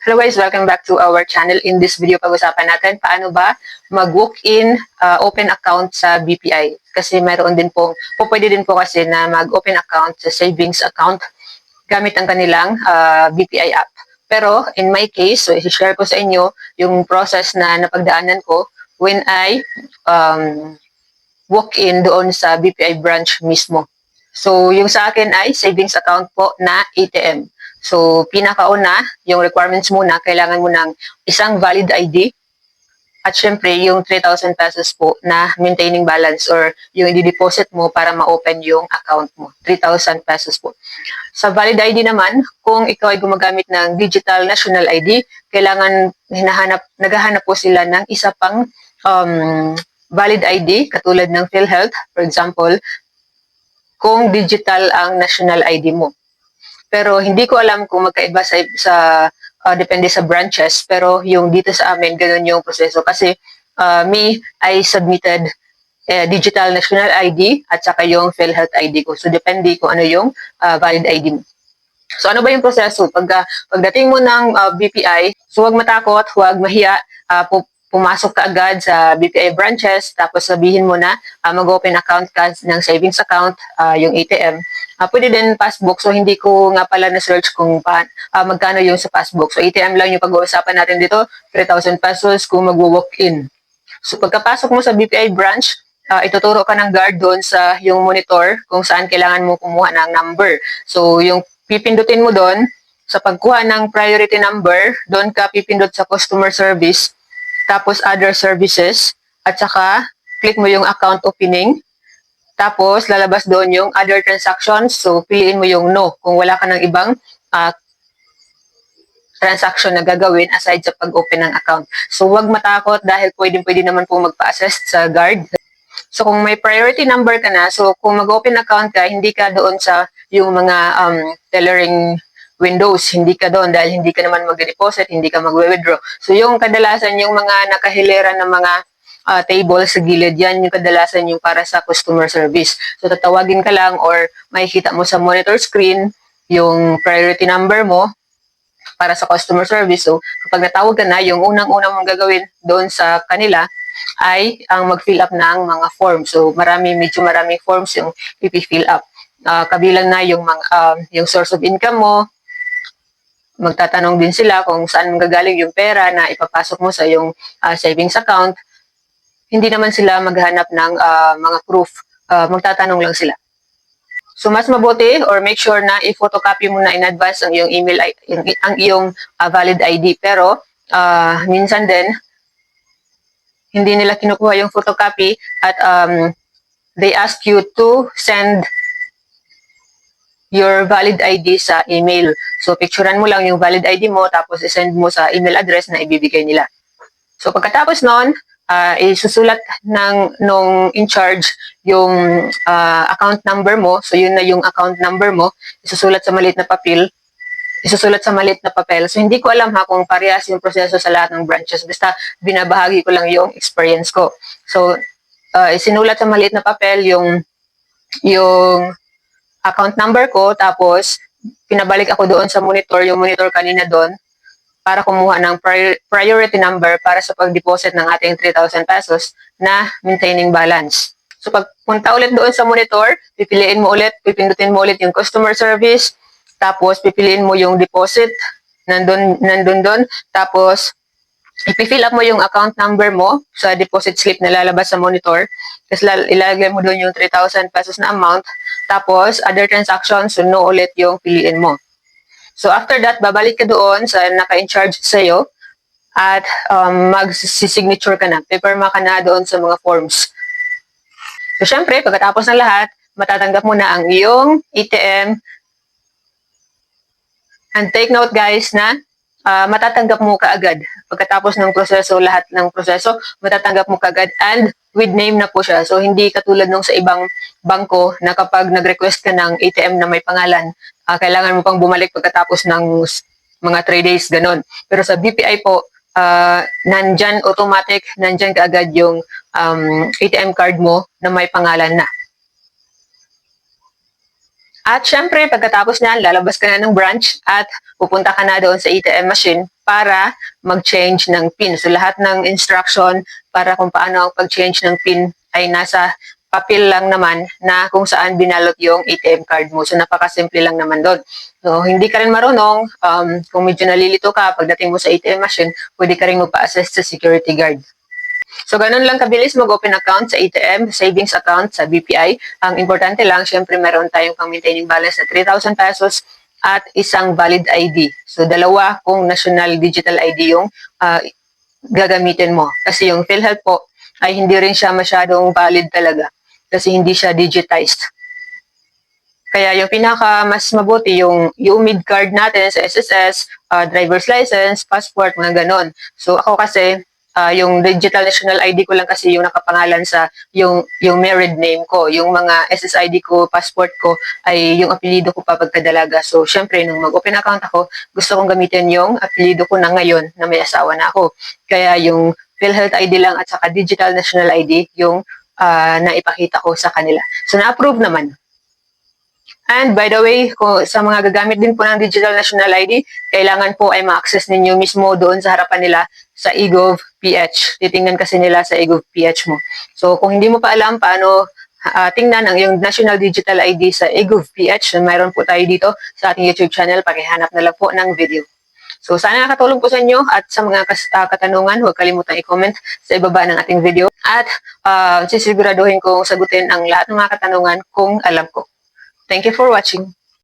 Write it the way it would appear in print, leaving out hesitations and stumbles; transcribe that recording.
Hello guys, welcome back to our channel. In this video, pag-usapan natin paano ba mag-walk-in open account sa BPI. Kasi mayroon din po, pwede din po kasi na mag-open account sa savings account gamit ang kanilang BPI app. Pero in my case, so i-share ko sa inyo yung process na napagdaanan ko when I walk-in doon sa BPI branch mismo. So yung sa akin ay savings account po na ATM. So, pinakauna, yung requirements muna, kailangan mo ng isang valid ID at syempre yung 3,000 pesos po na maintaining balance or yung i-deposit mo para ma-open yung account mo. 3,000 pesos po. Sa valid ID naman, kung ikaw ay gumagamit ng digital national ID, kailangan naghahanap po sila ng isa pang valid ID katulad ng PhilHealth, for example, kung digital ang national ID mo. Pero hindi ko alam kung magkaiba sa depende sa branches, pero yung dito sa amin ganun yung proseso kasi I submitted digital national ID at saka yung PhilHealth ID ko. So depende kung ano yung valid ID mo. So ano ba yung proseso? Pagdating mo ng BPI, so huwag matakot, huwag mahiya, pumasok ka agad sa BPI branches, tapos sabihin mo na mag-open account ka ng savings account, yung ATM. Pwede din passbook, so hindi ko nga pala na-search kung magkano yung sa passbook. So ATM lang yung pag-uusapan natin dito, 3,000 pesos kung mag-walk-in. So pagkapasok mo sa BPI branch, ituturo ka ng guard doon sa yung monitor kung saan kailangan mo kumuha ng number. So yung pipindutin mo doon, sa pagkuha ng priority number, doon ka pipindot sa customer service, tapos other services, at saka click mo yung account opening, tapos lalabas doon yung other transactions, so piliin mo yung no kung wala ka ng ibang transaction na gagawin aside sa pag-open ng account. So huwag matakot dahil pwede naman po magpa-assist sa guard. So kung may priority number ka na, so kung mag-open account ka, hindi ka doon sa yung mga tellering windows, hindi ka doon dahil hindi ka naman mag-deposit, hindi ka mag-withdraw. So yung kadalasan, yung mga nakahilera ng mga table sa gilid, yan yung kadalasan yung para sa customer service. So tatawagin ka lang or makikita mo sa monitor screen yung priority number mo para sa customer service. So kapag natawag ka na, yung unang-unang mong gagawin doon sa kanila ay ang mag-fill up ng mga forms. So medyo maraming forms yung ipi-fill up. Kabilang na yung yung source of income mo. Magtatanong din sila kung saan magagaling yung pera na ipapasok mo sa yung savings account. Hindi naman sila maghanap ng mga proof. Magtatanong lang sila. So mas mabuti or make sure na i-photocopy mo na in advance ang iyong email, ang iyong valid ID. Pero minsan din hindi nila kinukuha yung photocopy at they ask you to send your valid ID sa email. So picturean mo lang yung valid ID mo tapos i-send mo sa email address na ibibigay nila. So pagkatapos noon, isusulat nung in charge yung account number mo. So yun na yung account number mo, isusulat sa maliit na papel. So hindi ko alam kung parehas yung proseso sa lahat ng branches. Basta binabahagi ko lang yung experience ko. So isinulat sa maliit na papel yung account number ko, tapos pinabalik ako doon sa monitor, yung monitor kanina doon, para kumuha ng priority number para sa pag-deposit ng ating 3,000 pesos na maintaining balance. So pagpunta ulit doon sa monitor, pipindutin mo ulit yung customer service, tapos pipiliin mo yung deposit, nandun doon, tapos ipi-fill up mo yung account number mo sa deposit slip na lalabas sa monitor, tapos ilalagay mo doon yung 3,000 pesos na amount, tapos other transactions, so no ulit yung piliin mo. So after that, babalik ka doon sa naka-in-charge sa'yo at mag-signature ka na, paperma ka na doon sa mga forms. So syempre, pagkatapos ng lahat, matatanggap mo na ang iyong ATM. And take note guys na matatanggap mo kaagad. Pagkatapos ng proseso, lahat ng proseso, matatanggap mo kaagad and with name na po siya. So hindi katulad nung sa ibang bangko na kapag nag-request ka ng ATM na may pangalan, kailangan mo pang bumalik pagkatapos ng mga 3 days, ganun. Pero sa BPI po, nandyan kaagad yung ATM card mo na may pangalan na. At syempre, pagkatapos niyan, lalabas ka na ng branch at pupunta ka na doon sa ATM machine para mag-change ng PIN. So lahat ng instruction para kung paano ang pag-change ng PIN ay nasa papel lang naman na kung saan binalot yung ATM card mo. So napakasimple lang naman doon. So hindi ka rin marunong, kung medyo nalilito ka pagdating mo sa ATM machine, pwede ka rin magpa-assist sa security guard. So, ganun lang kabilis mag-open account sa ATM, savings account sa BPI. Ang importante lang, syempre meron tayong pang-maintaining balance na 3,000 pesos at isang valid ID. So, dalawa kung national digital ID yung gagamitin mo. Kasi yung PhilHealth po ay hindi rin siya masyadong valid talaga kasi hindi siya digitized. Kaya yung pinaka mas mabuti yung UMID card natin sa SSS, driver's license, passport, mga ganon. So, ako kasi, yung digital national ID ko lang kasi yung nakapangalan sa yung married name ko. Yung mga SSID ko, passport ko ay yung apelyido ko pa pagkadalaga. So, syempre, nung mag-open account ako, gusto kong gamitin yung apelyido ko na ngayon na may asawa na ako. Kaya yung PhilHealth ID lang at saka digital national ID yung naipakita ko sa kanila. So, na-approve naman. And by the way, kung sa mga gagamit din po ng Digital National ID, kailangan po ay ma-access ninyo mismo doon sa harapan nila sa eGov.ph. Titingnan kasi nila sa eGov.ph mo. So kung hindi mo pa alam paano tingnan ang iyong National Digital ID sa eGov.ph, mayroon po tayo dito sa ating YouTube channel. Pakihanap na lang po ng video. So sana nakatulong po sa inyo at sa mga katanungan, huwag kalimutang i-comment sa ibaba ng ating video. At sisiguraduhin kong sagutin ang lahat ng mga katanungan kung alam ko. Thank you for watching.